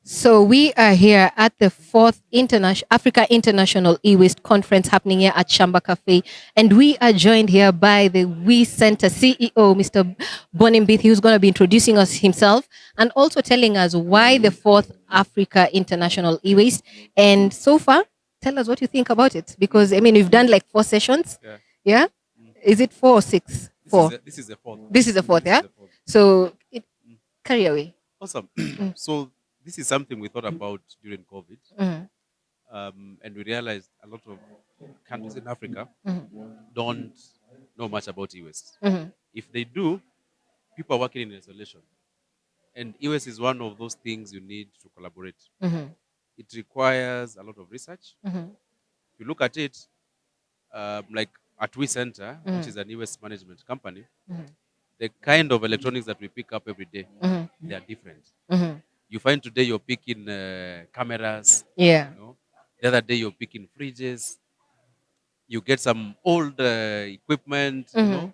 So we are here at the fourth Africa International E-Waste Conference happening here at Shamba Cafe. And we are joined here by the We Center CEO, Mr. Mbithi, who's going to be introducing us himself and also telling us why the fourth Africa International E-Waste. And so far, tell us what you think about it. Because, I mean, we've done like 4 sessions. Yeah. Yeah? Is it 4 or 6? Four. This is the fourth. This is the fourth, This yeah? is the fourth. So carry away. Awesome. So this is something we thought about during COVID, Mhm. and we realized a lot of countries in Africa Mhm. don't know much about e-waste. Mhm. If they do, people are working in isolation, and e-waste is one of those things you need to collaborate. Mhm. It requires a lot of research. Mhm. If you look at it, like at We Center, which Mhm. is an e-waste management company, Mhm. the kind of electronics that we pick up every day, Mhm. they are different. Mhm. You find today you're picking cameras. Yeah. You know, the other day you're picking fridges. You get some old equipment. Mhm.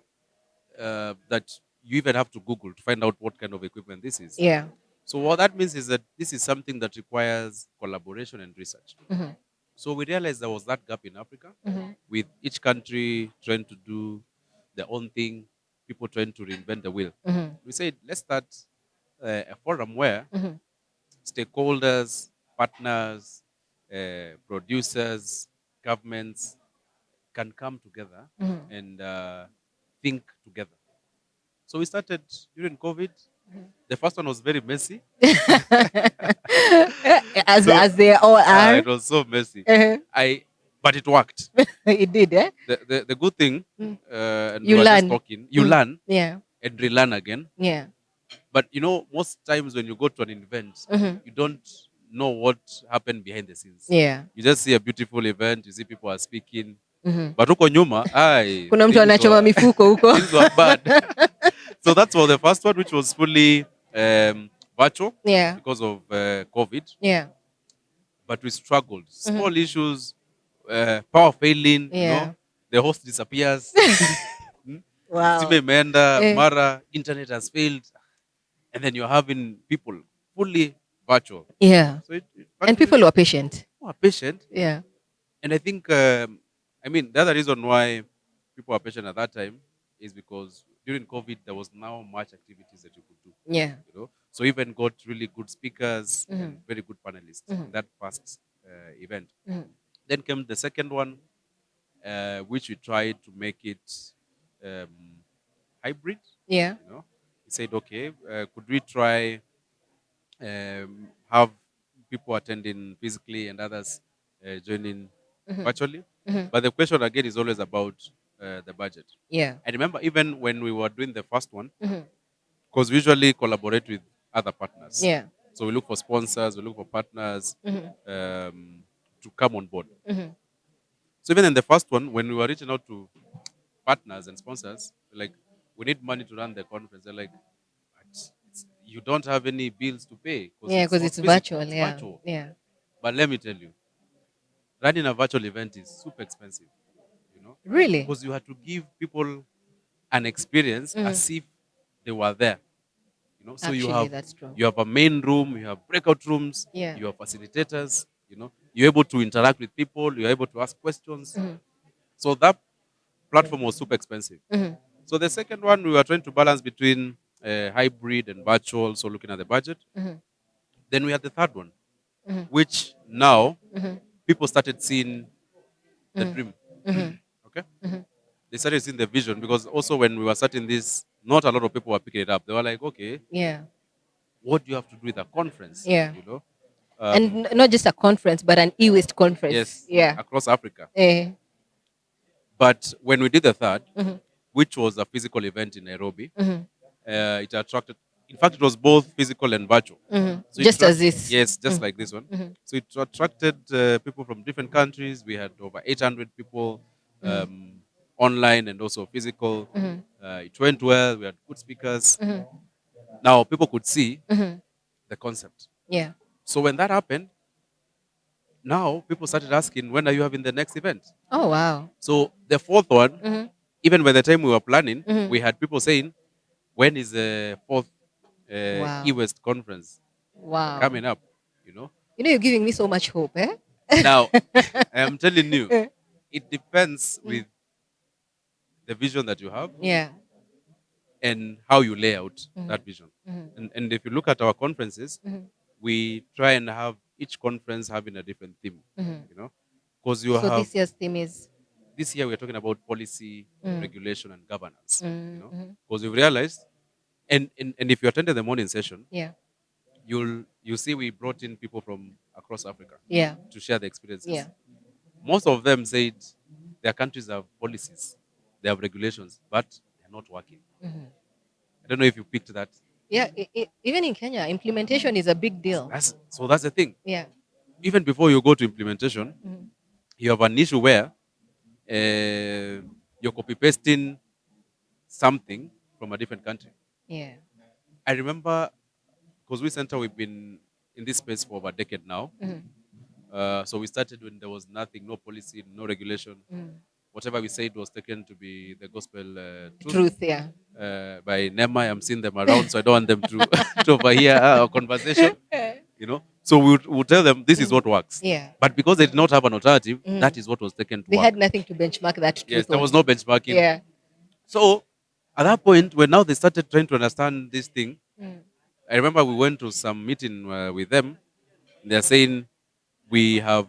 That you even have to Google to find out what kind of equipment this is. Yeah. So what that means is that this is something that requires collaboration and research. Mhm. So we realized there was that gap in Africa, Mhm. with each country trying to do their own thing, people trying to reinvent the wheel. Mhm. We said, let's start a forum where Mhm. stakeholders, partners, producers, governments can come together Mhm. and think together. So we started during COVID. The first one was very messy. So as they all are. it was so messy. Uh-huh. But it worked. It did, eh? The good thing, Mm. and we You were just learn. talking, you learn Yeah. and relearn again. Yeah. But most times when you go to an event, Mhm. you don't know what happened behind the scenes. Yeah. You just see a beautiful event, you see people are speaking, Mhm. but huko nyuma, Kuna mtu anachoma mifuko huko. things were bad. So that's for the first one, which was fully virtual Yeah. because of COVID. Yeah. But we struggled. Mhm. Small issues, power failing, Yeah. the host disappears. Hmm? Wow. Stima imeenda, Eh. mara, internet has failed, and then you're having people fully virtual. Yeah. So And but we people were patient. were patient, Yeah. and I think, the other reason why people were patient at that time is because during COVID there was now much activities that you could do. Yeah. So even got really good speakers and Mhm. very good panelists in Mhm. that first event. Mhm. Then came the second one, which we tried to make it um, hybrid. Yeah. We said, okay, could we try have people attending physically and others joining Mhm. virtually? Mhm. But the question again is always about the budget. Yeah. I remember even when we were doing the first one, Mhm. because we usually collaborate with other partners. Yeah. So we look for sponsors, we look for partners Mhm. to come on board. Mhm. So even in the first one, when we were reaching out to partners and sponsors, like, we need money to run the conference. They're like, you don't have any bills to pay because Yeah, it's because not it's physical, virtual. it's Yeah. virtual. Yeah. But let me tell you, running a virtual event is super expensive, Really? because you have to give people an experience Mhm. as if they were there. So you Actually, have that's true. you have a main room, you have breakout rooms, Yeah. you have facilitators. You're able to interact with people, you're able to ask questions. Mhm. So that platform was super expensive. Mhm. So the second one, we were trying to balance between hybrid and virtual, so looking at the budget. Mhm. Then we had the third one, Mhm. which now Mhm. people started seeing the Mhm. dream. Mhm. Okay, Mhm. they started seeing the vision, because also when we were starting this, not a lot of people were picking it up. They were like, okay, Yeah. what do you have to do with a conference? Yeah. Um, And not just a conference, but an e-waste conference. yes, Yeah. across Africa. Eh. But when we did the third, Mhm. which was a physical event in Nairobi, Mhm. it attracted. In fact, it was both physical and virtual. Mhm. So it Just as attracted, this. yes, just Mhm. like this one. Mhm. So it attracted people from different countries. We had over 800 people Mhm. online and also physical. Mhm. It went well. We had good speakers. Mhm. Now people could see Mhm. the concept. Yeah. So when that happened, now people started asking, when are you having the next event? Oh wow. So the fourth one, Mhm. even by the time we were planning, Mhm. we had people saying, when is the fourth Wow. e-West conference Wow. coming up? You know. You're giving me so much hope, eh? Now, I am telling you, Eh. it depends Mm. with the vision that you have Yeah. and how you lay out Mhm. that vision. Mhm. And if you look at our conferences, Mhm. we try and have each conference having a different theme. Mhm. You know, because you So have this year's theme is. this year we're talking about policy, Mm. regulation, and governance. You Mm. know, Mhm. because we've realized, and if you attended the morning session, Yeah. you'll see we brought in people from across Africa Yeah. to share the Yeah. experiences. Most of them said their countries have policies, they have regulations, but they're not working. Mhm. I don't know if you picked that. Yeah. Even in Kenya, implementation is a big deal. That's the thing. Yeah. Even before you go to implementation, Mhm. you have an issue where uh, you're copy pasting something from a different country. Yeah. I remember because we center we've been in this space for over a decade now. Mhm. So we started when there was nothing, no policy, no regulation. Mhm. Whatever we said was taken to be the gospel truth. Truth. Yeah. By Nema, I'm seeing them around, so I don't want them to, to overhear our conversation. So we would tell them this is what works. Yeah. But because they did not have an alternative, that Mm. is what was taken to They work. had nothing to benchmark that Yes, truth there on. was no benchmarking. Yeah. So at that point, when now they started trying to understand this thing, Mm. I remember we went to some meeting with them. They're saying we have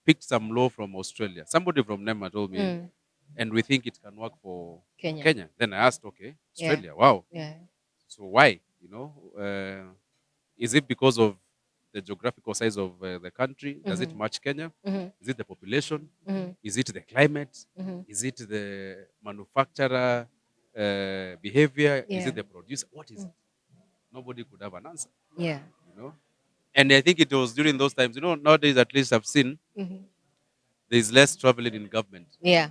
picked some law from Australia. Somebody from NEMA told me, Mm. and we think it can work for Kenya. Kenya. Then I asked, okay, Yeah. Australia, wow. Yeah. So why? Is it because of the geographical size of the country? Does it Mhm. match Kenya? Mhm. Is it the population? Mhm. Is it the climate? Mhm. Is it the manufacturer behavior? Is Yeah. it the producer? What is it? Mm. Nobody could have an answer. Yeah. You know. And I think it was during those times. Nowadays at least I've seen Mhm. there's less traveling in government. Yeah.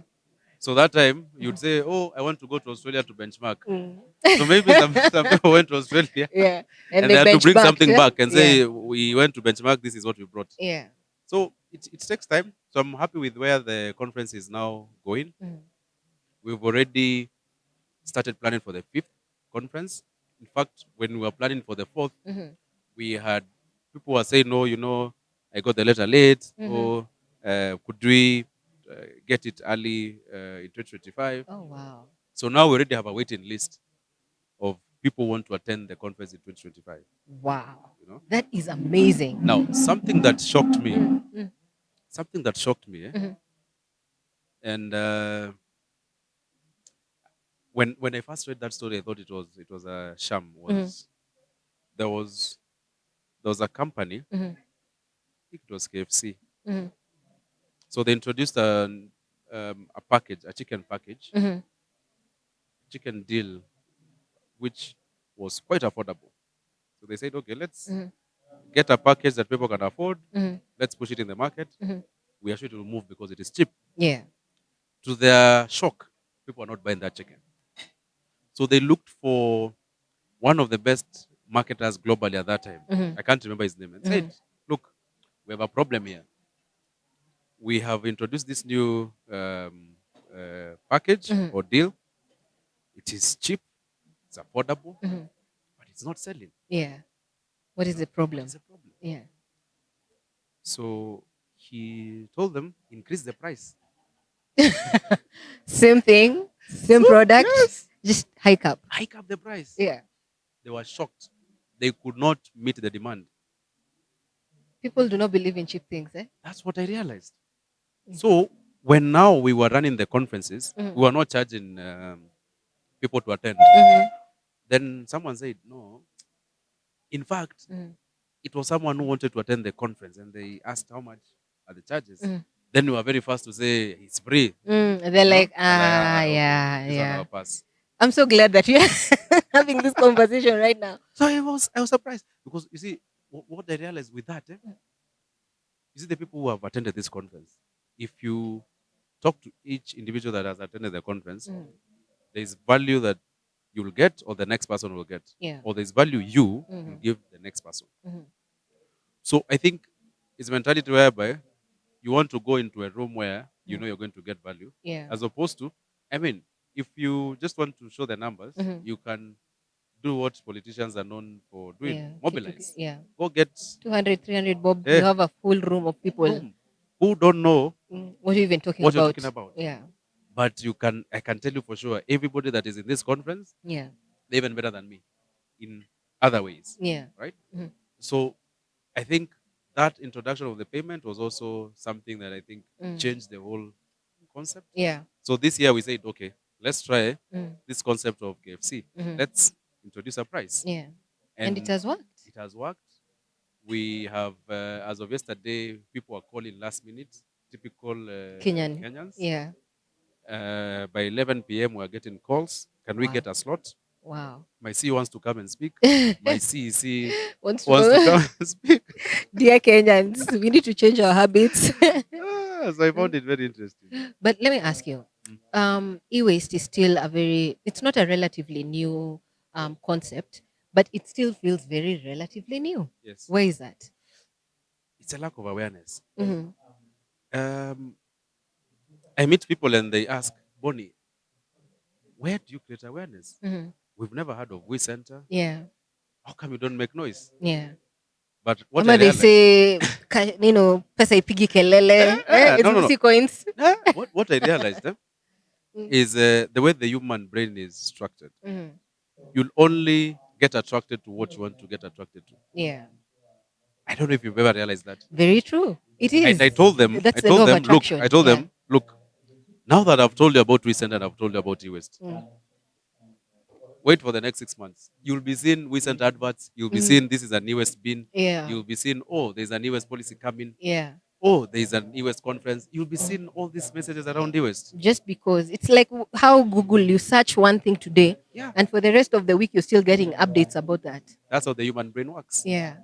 So that time you'd say, "Oh, I want to go to Australia to benchmark." Mm. So maybe some people went to Australia Yeah. And and they they had to bring benchmarked. something Yeah. back and Yeah. say, "We went to benchmark. This is what we brought." Yeah. So it takes time. So I'm happy with where the conference is now going. Mm. We've already started planning for the fifth conference. In fact, when we were planning for the fourth, Mhm. we had people were saying, "No, I got the letter late. Mhm. Or could we get it early in 2025?" Oh wow. So now we already have a waiting list of people who want to attend the conference in 2025. Wow. You know. That is amazing. Now, something that shocked me, Mm. Mm. eh, Mhm. and when I first read that story, I thought it was a sham. Mhm. Was there was there was a company, I Mhm. think it was KFC. Mhm. So they introduced a package, a chicken package, Mhm. chicken deal, which was quite affordable. So they said, okay, let's Mhm. get a package that people can afford. Mhm. Let's push it in the market. Mhm. We are sure to move because it is cheap. Yeah. To their shock, people are not buying that chicken. So they looked for one of the best marketers globally at that time. Mhm. I can't remember his name, and said, Mhm. look, we have a problem here. We have introduced this new package Mhm. or deal. It is cheap, it's affordable, Mhm. but it's not selling. Yeah. What is the What is problem? the problem? Yeah. So he told them, increase the price. Same thing, same So, product, yes, just hike up. hike up the price. Yeah. They were shocked. They could not meet the demand. People do not believe in cheap things, eh? That's what I realized. Mm. So when now we were running the conferences, Mhm. we were not charging people to attend. Mhm. Then someone said, no. In fact, Mhm. it was someone who wanted to attend the conference and they asked how much are the charges. Mhm. Then we were very fast to say it's free. They're like, They're like, okay, yeah, this one yeah. our pass. I'm so glad that you're having this conversation right now. So I was surprised because you see what I realized with that. You see the people who have attended this conference. If you talk to each individual that has attended the conference, Mhm. there is value that you will get or the next person will get, Yeah. or there's value you will Mhm. give the next person. Mhm. So I think it's a mentality whereby you want to go into a room where you Mhm. know you're going to get value, Yeah. as opposed to, I mean, if you just want to show the numbers, Mhm. you can do what politicians are known for doing. Yeah. Mobilize. Yeah. Go get 200, 300 bob. You eh, have a full room of people. room who don't know What are you even talking what you're about? talking about. Yeah. But I can tell you for sure, everybody that is in this conference, Yeah. they're even better than me in other ways. Yeah. Right? Mhm. So I think that introduction of the payment was also something that I think changed the whole concept. Yeah. So this year we said, okay, let's try Mm. this concept of KFC. Let's introduce a price. Yeah. And it And has worked. it has worked. We have, as of yesterday, people are calling last minute, typical Kenyan. Kenyans. Yeah. By 11 p.m., we're getting calls. Can we Wow. get a slot? Wow. My CEO wants to come and speak. My CEC Wants wants to come and speak. Dear Kenyans, we need to change our habits. So I found it very interesting. But let me ask you, e-waste is still it's not a relatively new concept, but it still feels very relatively new. Yes. Why is that? It's a lack of awareness. Mm-hmm. Um, I meet people and they ask, Bonnie, where do you create awareness? Mm-hmm. We've never heard of We Center. Yeah. How come you don't make noise? Yeah. But what Ama I they realized, say, pesa ipigi kelele. It's no. mostly coins. What I realized is the way the human brain is structured. Mm-hmm. You'll only get attracted to what you want to get attracted to. Yeah. I don't know if you've ever realized that. Very true. It is. And I told them, That's the law of attraction. look, now that I've told you about Recent and I've told you about e-waste, wait for the next 6 months. You'll be seeing recent adverts. You'll be seeing this is an e-waste bin. Yeah. You'll be seeing, oh, there's an e-waste policy coming. Yeah. Oh, there's an e-waste conference. You'll be seeing all these messages around e-waste. Just because it's like how Google, you search one thing today, Yeah. and for the rest of the week you're still getting updates about that. That's how the human brain works. Yeah.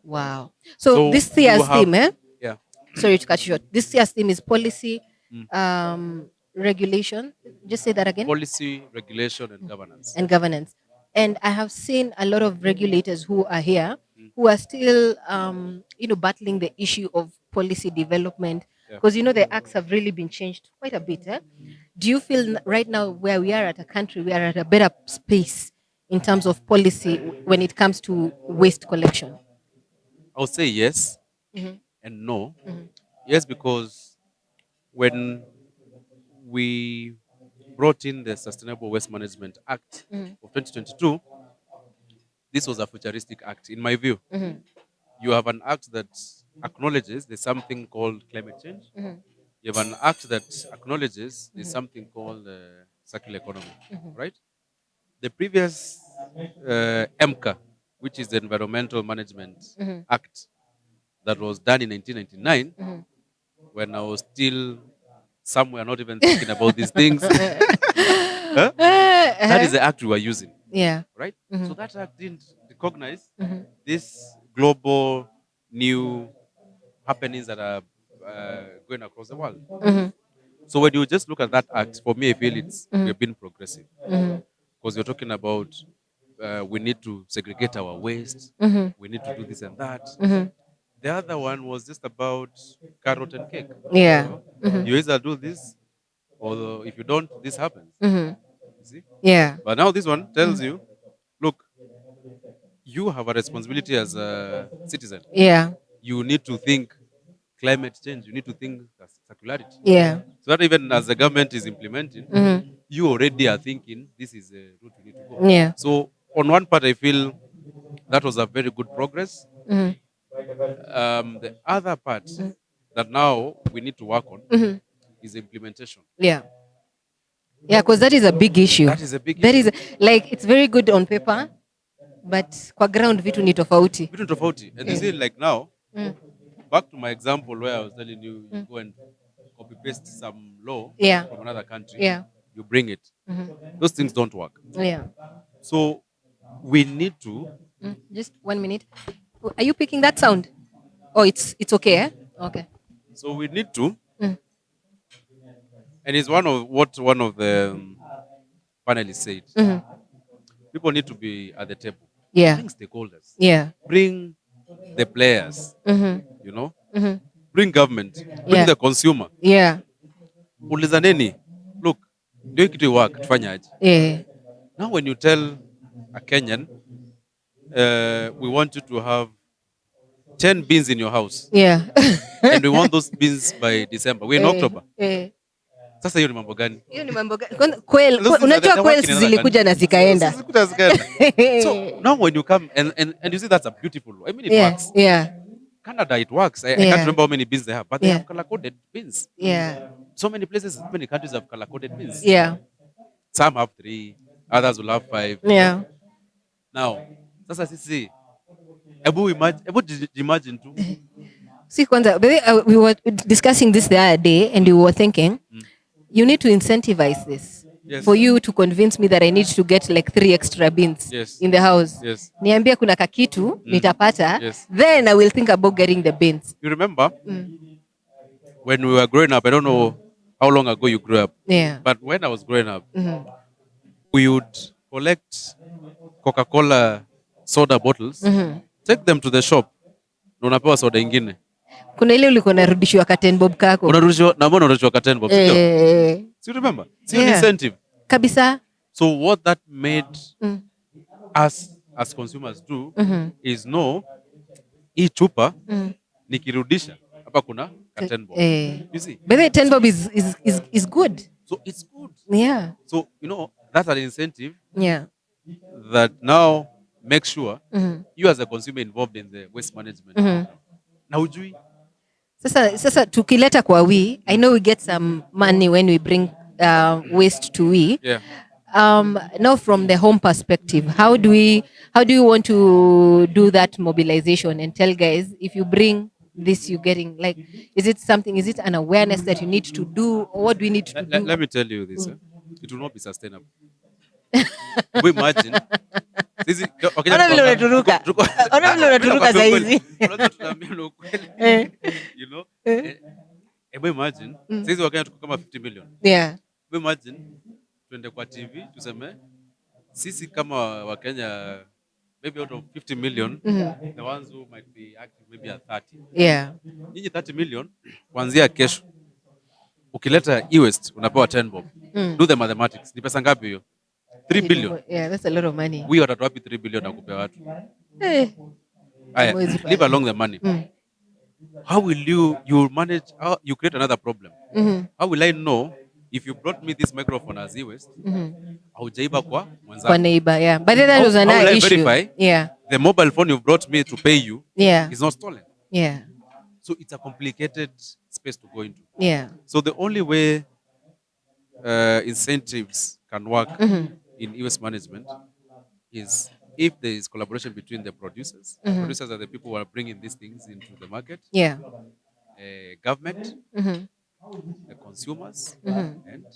Wow. So this year's theme, Yeah. Sorry to cut you short. This year's theme is policy, Mm. regulation. Just say that again. Policy, regulation, and governance. And governance. And I have seen a lot of regulators who are here who are still, battling the issue of policy development Yeah. because the acts have really been changed quite a bit. Do you feel right now where we are at a country, we are at a better space in terms of policy when it comes to waste collection? I would say yes and no. Yes, because when we brought in the Sustainable Waste Management Act of 2022, this was a futuristic act, in my view. You have an act that acknowledges there's something called climate change. You have an act that acknowledges there's something called circular economy, right? The previous EMCA, which is the Environmental Management Act, that was done in 1999, when I was still somewhere not even thinking about these things. Huh? That is the act we were using. Yeah. Right? So that act didn't recognize this global new happenings that are going across the world. So when you just look at that act, for me, I feel we've been progressive because you're talking about we need to segregate our waste, we need to do this and that. The other one was just about carrot and cake. Yeah. You either do this, or if you don't, this happens. You see? Yeah. But now this one tells you, look, you have a responsibility as a citizen. Yeah. You need to think climate change. You need to think circularity. Yeah. So that even as the government is implementing, you already are thinking this is the route we need to go. Yeah. So on one part, I feel that was a very good progress. The other part that now we need to work on is implementation. Yeah. Yeah, because that is a big issue. That is a big That issue. is like it's very good on paper, but kwa ground vitu ni tofauti. Vitu tofauti. And you see, like now, back to my example where I was telling you, you go and copy paste some law from another country. Yeah. You bring it. Those things don't work. Yeah. So we need to. Just 1 minute. Are you picking that sound? Oh, it's okay. Okay. So we need to. And it's one of the panelists said. People need to be at the table. Yeah. Bring stakeholders. Yeah. Bring the players. Bring government. Bring the consumer. Yeah. Ulizaneni. Look, ndio kitu work tufanyaje? Yeah. Now when you tell a Kenyan, we want you to have 10 beans in your house. Yeah. And we want those beans by December. We're in October. Sasa hiyo ni mambo gani? Hiyo ni mambo gani? Kweli, Those things unajua they're kweli working in other zilikuja na countries. zikaenda. Zilikuja zikaenda. So now when you come and you see that's a beautiful, I mean it works. Yeah. Canada, it works. I can't remember how many beans they have, but they have color-coded beans. Yeah. So many places, so many countries have color-coded beans. Yeah. Some have 3, others will have 5. Yeah. Now, sasa sisi, ebu imagine tu. See, kwanza, we were discussing this the other day, and we were thinking, you need to incentivize this. Yes. For you to convince me that I need to get like 3 extra beans in the house. Yes. Niambia kuna kakitu, nitapata, Yes. then I will think about getting the beans. You remember when we were growing up, I don't know how long ago you grew up, but when I was growing up, we would collect Coca-Cola soda bottles, take them to the shop, na unapewa soda ingine. Kuna ile ulikuwa unarudishiwa ka 10 bob kako. Unarudishiwa na mbona unarudishiwa ka 10 bob? Do you remember? See an incentive. Kabisa. So what that made us as consumers do is no, hii chupa nikirudisha hapa kuna ka 10 bob. You see? But the 10 bob is good. So it's good. Yeah. So you know that's an incentive. Yeah. That now make sure you as a consumer involved in the waste management. Na ujui. Sasa tukileta kwa we, I know we get some money when we bring waste to we. Yeah. Now from the home perspective, how do you want to do that mobilization and tell guys, if you bring this, you're getting like, is it an awareness that you need to do, or what do we need to do? Let me tell you this. It will not be sustainable. We imagine. Ona vile unaturuka. Ona vile unaturuka saa hizi. You know? We imagine. Sisi Wakenya tuko kama 50 million. Yeah. We imagine tuende kwa TV tuseme sisi kama Wakenya, maybe out of 50 million, the ones who might be active maybe are 30. Yeah. Nyinyi 30 million kuanzia kesho ukileta e-waste unapewa 10 bob. Do the mathematics. Ni pesa ngapi hiyo? 3 billion. Yeah, that's a lot of money. We watatu wapi 3 billion na kupea watu? Aya, leave along the money. How will you manage, you create another problem. How will I know if you brought me this microphone as e-waste, haujaiba kwa mwenzako? Kwa neighbor, yeah. But that was another issue. Verify the mobile phone you've brought me to pay you is not stolen. Yeah. So it's a complicated space to go into. Yeah. So the only way incentives can work in e-waste management is if there is collaboration between the producers. Producers are the people who are bringing these things into the market. Yeah. Government, the consumers, and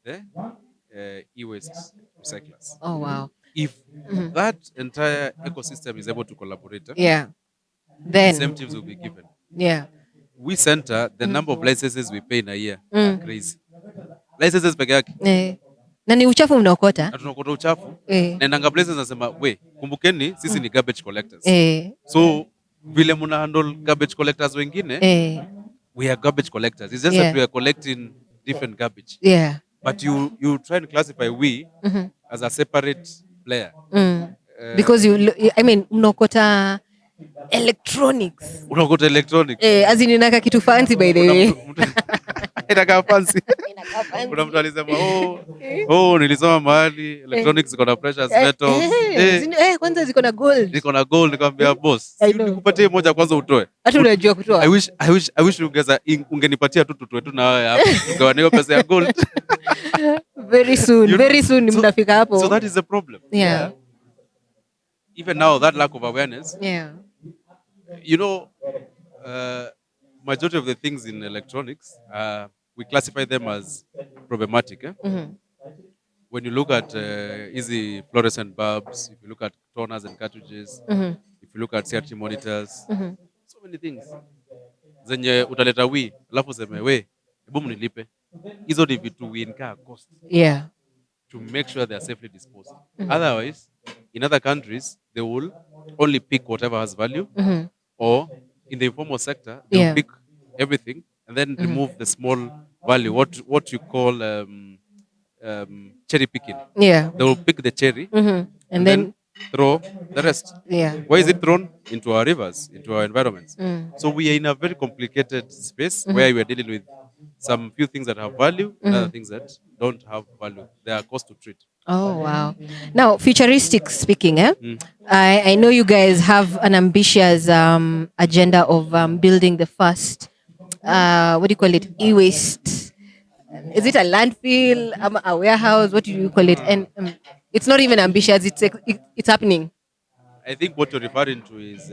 the e-waste recyclers. Oh, wow. If that entire ecosystem is able to collaborate, then incentives will be given. Yeah. We center the number of licenses we pay in a year. Crazy. Licenses peke yake. Na ni uchafu mnaokota? Na tunakota uchafu. Naendanga places nasema, kumbukeni sisi ni garbage collectors. So vile muna handle garbage collectors wengine, we are garbage collectors. It's just that we are collecting different garbage. Yeah. But you try and classify we as a separate player. Because mnaokota electronics. Unakota electronics. As in inaka kitu fancy by the way. Inaka fancy. Kuna mtu alisema nilisoma mahali electronics ziko na precious metals. Kwanza ziko na gold. Ziko na gold, nikamwambia boss, nikupatie moja kwanza utoe. Hata unajua kutoa. I wish ungenipatia tu tutoe tu na wewe hapo. Tugawane pesa ya gold. Very soon mnafika hapo. So that is the problem. Yeah. Even now that lack of awareness. Yeah. You know, majority of the things in electronics, we classify them as problematic. When you look at easy fluorescent bulbs, if you look at toners and cartridges, if you look at CRT monitors, so many things. Zenye utaleta alafu seme hebu mnilipe. Hizo ni vitu we incur cost. Yeah. To make sure they are safely disposed. Otherwise, in other countries, they will only pick whatever has value, or in the informal sector, they will pick everything and then remove the small value, what you call cherry picking. Yeah. They will pick the cherry and then throw the rest. yeah. Why is it thrown? Into our rivers, into our environments. So we are in a very complicated space where we are dealing with some few things that have value and other things that don't have value. They are cost to treat. Oh wow! Now, futuristic speaking, I know you guys have an ambitious agenda of building the first what do you call it? E-waste. Is it a landfill? A warehouse? What do you call it? And it's not even ambitious. It's happening. I think what you're referring to is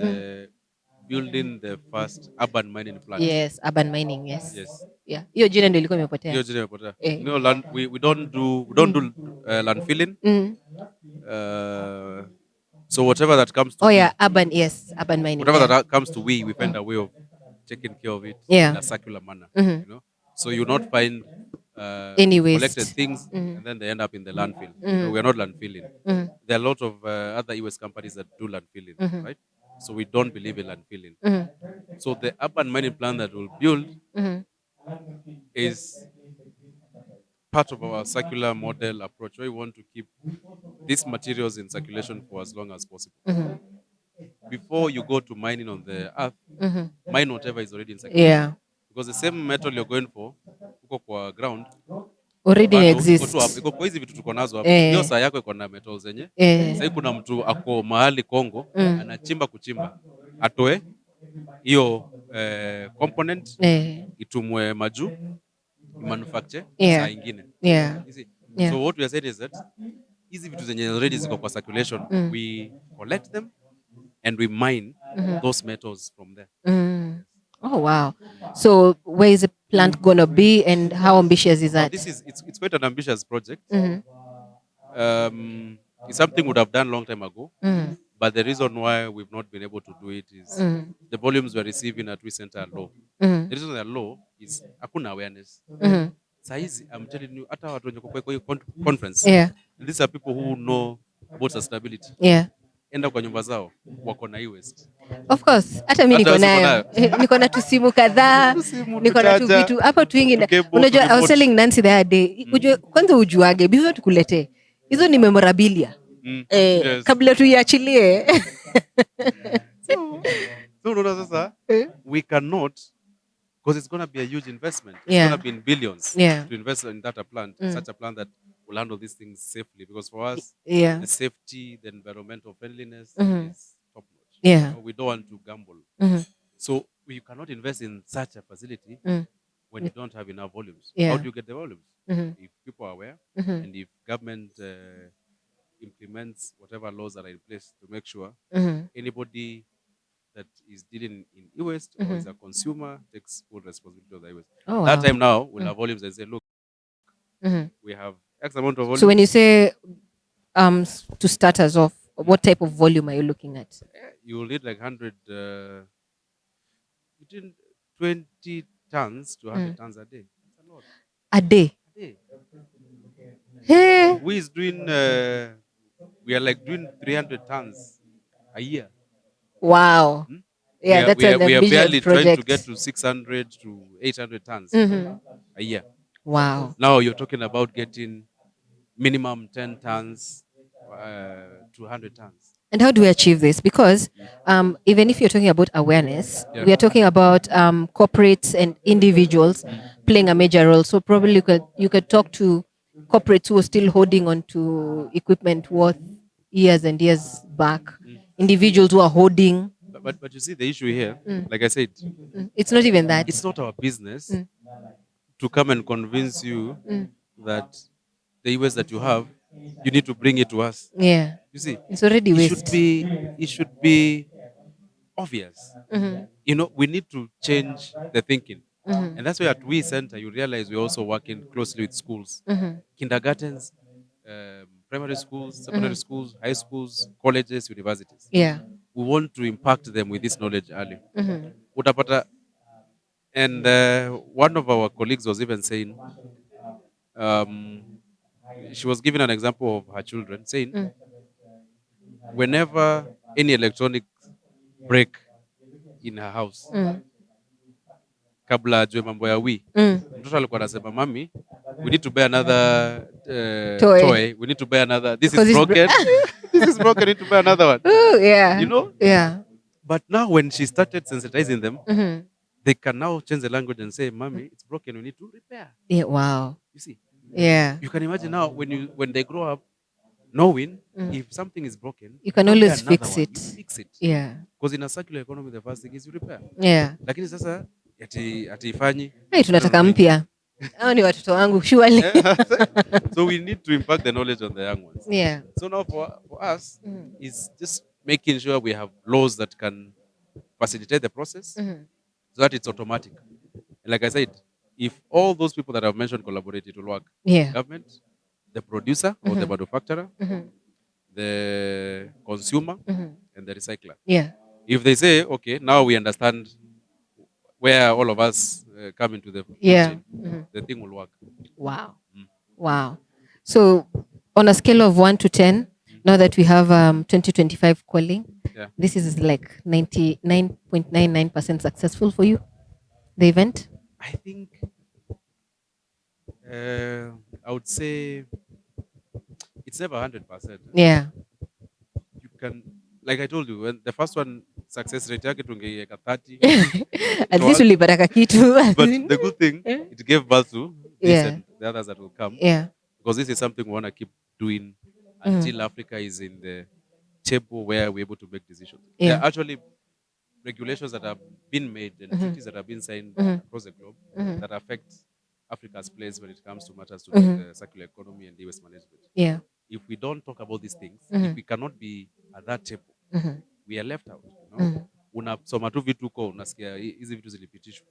building the first urban mining plant. Yes, urban mining. Yes. Yes. Yeah. Hiyo jina ndio ilikuwa imepotea. Hiyo jina imepotea. Eh. No, we don't do landfilling. So whatever that comes to Oh yeah, urban. Yes, urban mining. whatever Yeah. that comes to we find a way of taking care of it Yeah. in a circular manner. You know, so you not find Any collected waste. things and then they end up in the landfill. No, we are not landfilling. There are a lot of other US companies that do landfilling, right? So we don't believe in landfilling. So the urban mining plan that we'll build is part of our circular model approach where we want to keep these materials in circulation for as long as possible. Before you go to mining on the earth, mine whatever is already in circulation. Yeah. Because the same metal you're going for, uko kwa ground, Already bado iko tu hapo, exists. iko kwa hizi vitu tuko nazo hapo. Hiyo saa yako iko na metals zenye. Sasa kuna mtu ako mahali Kongo, anachimba kuchimba, atoe hiyo component, itumwe maju, manufacture saa ingine. Yeah. Yeah. So what we are saying is that hizi vitu zenye already ziko kwa circulation, we collect them and we mine those metals from there. Oh wow! So where is the plant gonna be, and how ambitious is that? This is it's quite an ambitious project. It's something we would have done long time ago, but the reason why we've not been able to do it is the volumes we're receiving at we center are low. The reason they're low is hakuna awareness. Saizi, I'm telling you, hata watu wenye kwa hiyo conference, these are people who know about sustainability. Yeah. Enda kwa nyumba zao wako na e-waste. Of course, hata mimi niko nayo. Niko na tusimu kadhaa, niko na tu vitu hapa tu wingi. Unajua, I was telling Nancy the other day, kwanza ujuage before tukuletee. Hizo ni memorabilia. Yes. Kabla tuiachilie. So unaona sasa, we cannot, because it's going to be a huge investment. It's Yeah. going to be in billions Yeah. to invest in that plant, such a plant that will handle these things safely. Because for us, Yeah. the safety, the environmental friendliness is top notch. Yeah. We don't want to gamble. So you cannot invest in such a facility when you don't have enough volumes. Yeah. How do you get the volumes? If people are aware and if government implements whatever laws are in place to make sure anybody that is dealing in e-waste or is a consumer takes full responsibility of the e-waste. Oh, That wow. time now, we'll have volumes and say, look, we have X amount of volumes. So when you say to start us off, what type of volume are you looking at? You will need like 100, between 20 tons to 100 tons a day. That's a lot. A day? A day. Hey. We is doing, we are like doing 300 tons a year. Wow. Yeah, that's an we are ambitious barely project. trying to get to 600 to 800 tons a year. Wow. Now you're talking about getting minimum 10 tons to 100 tons. And how do we achieve this? Because even if you're talking about awareness, we are talking about corporates and individuals playing a major role. So probably you could talk to corporates who are still holding on to equipment worth years and years back. Individuals who are holding. But you see the issue here, like I said, it's not even that. It's not our business to come and convince you that the US that you have, you need to bring it to us. Yeah. You see, it's already waste. It should be obvious. You know, we need to change the thinking. And that's why at We Center, you realize we're also working closely with schools, kindergartens, primary schools, secondary schools, high schools, colleges, universities. Yeah. We want to impact them with this knowledge early. Utapata, and one of our colleagues was even saying, she was giving an example of her children, saying, whenever any electronic break in her house, kabla ajue mambo ya mtoto alikuwa anasema, mami, we need to buy another toy. We need to buy another. This is broken. this is broken, I need to buy another one. Oh, yeah. You know? Yeah. But now when she started sensitizing them, Mm-hmm. they can now change the language and say, Mommy, it's broken, we need to repair. Yeah. Wow. You see? Yeah. You can imagine now when they grow up knowing if something is broken, You can don't buy always another fix one. it. You fix it. Yeah. Because in a circular economy, the first thing is you repair. Yeah. Lakini sasa ati ifanyi. Hey, tunataka mpya. Hao ni watoto wangu surely. So we need to impact the knowledge on the young ones. Yeah. So now for us is just making sure we have laws that can facilitate the process so that it's automatic. And like I said, if all those people that I've mentioned collaborate, it will work. Yeah. Government, the producer or the manufacturer, the consumer, and the recycler. Yeah. If they say, okay, now we understand where all of us come into the food Yeah. chain, the thing will work. Wow. Wow. So on a scale of 1 to 10, now that we have 2025 calling, Yeah. this is like 99.99% successful for you, the event? I think I would say it's never 100%. Yeah. You can, like I told you, when the first one success rate yake tungeiweka 30. At least ulipata kitu. But the good thing, it gave birth to this Yeah. and the others that will come. Yeah. Because this is something we want to keep doing until Africa is in the table where we're able to make decisions. There Yeah. are actually regulations that have been made and treaties that have been signed across the globe that affect Africa's place when it comes to matters to do with the circular economy and waste management. Yeah. If we don't talk about these things, if we cannot be at that table, we are left out. You know? Unasoma tu vitu huko unasikia hizi vitu zilipitishwa.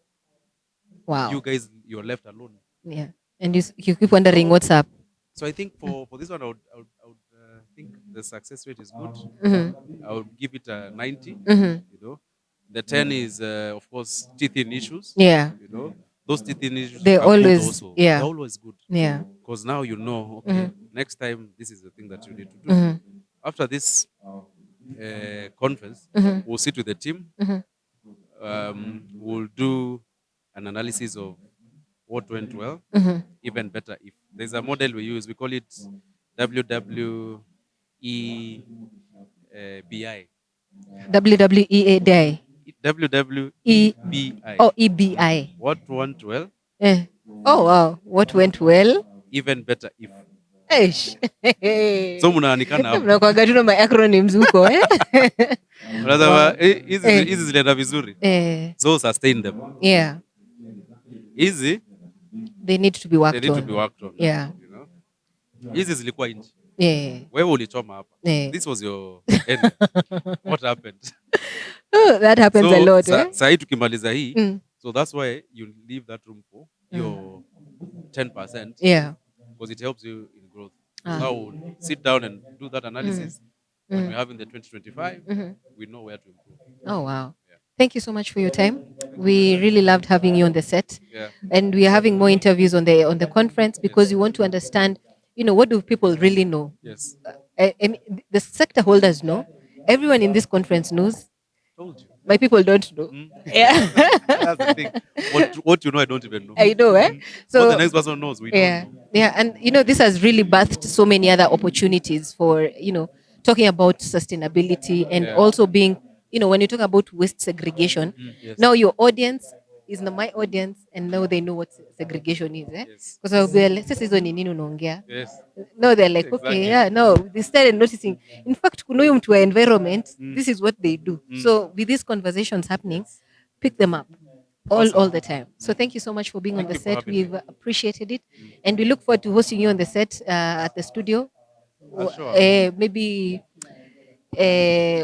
Wow. You guys, you're left alone. Yeah. And you keep wondering what's up. So I think for this one, I would think the success rate is good. I would give it a 90. You know, the 10 is of course teething issues. Yeah. You know, those teething issues They are always, good also. yeah. They're always good. Yeah. Because now you know, okay, next time this is the thing that you need to do. After this conference, we'll sit with the team. We'll do an analysis of what went well, even better. If there's a model we use, we call it WWEBI. WWE Day. WWEBI. Oh, EBI. What went well, Oh, wow. What went well? even better if. Eish. So mnaanikana hapo. Mnakuwaga tu na ma acronyms huko eh? Unasema hizi zilienda vizuri. So sustain them. Yeah. Hizi They need to be they worked need to on. be worked on. Yeah. You know? Hizi zilikuwa nje. Yeah. Wewe ulichoma hapa. Yeah. This was your end. What happened? Oh, that happens a lot. Eh? Sahi tukimaliza hii. So that's why you leave that room for your 10%. Yeah. Because it helps you in growth. Now we'll sit down and do that analysis. When we're having the 2025, we know where to improve. Oh, wow. Yeah. Thank you so much for your time. We really loved having you on the set. Yeah. And we are having more interviews on the conference because we want to understand, what do people really know? Yes. I mean, the sector holders know. Everyone in this conference knows. Told you. My people don't know. Yeah. That's the thing. What you know, I don't even know. I know, eh? So So what the next person knows, we don't know. yeah, and this has really birthed so many other opportunities for talking about sustainability and also being when you talk about waste segregation. Yes. Now your audience is my audience, and now they know what segregation is, eh? Yes. Because I'll be like, "Sasa hizo ni nini unaongea?" Yes. No, they're like, Exactly. okay, yeah, no. They started noticing. In fact, kuna huyu mtu wa environment, this is what they do. So with these conversations happening, pick them up all the time. So thank you so much for being on the Thank you for set. having We've appreciated it, and we look forward to hosting you on the set at the studio. Sure. Maybe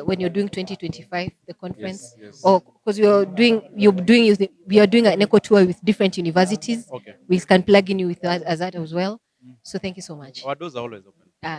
when you're doing 2025, the conference, Yes. or because we are doing an eco tour with different universities. Okay. We can plug in you with that as well. So thank you so much. Our doors are always open.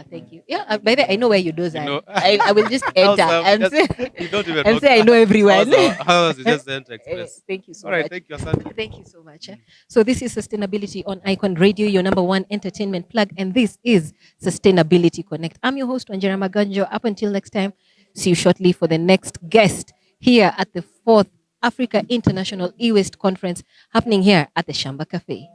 Thank you. Yeah, by the way, I know where your doors are. know. I will just enter and say, You don't even and know. say I know everyone. How you just enter express. Thank you so All right, much. thank you, Asante. Thank you so much. So this is Sustainability on Icon Radio, your number one entertainment plug, and this is Sustainability Connect. I'm your host, Wanjira Maganjo. Up until next time, see you shortly for the next guest here at the 4th Africa International E-Waste Conference happening here at the Shamba Cafe.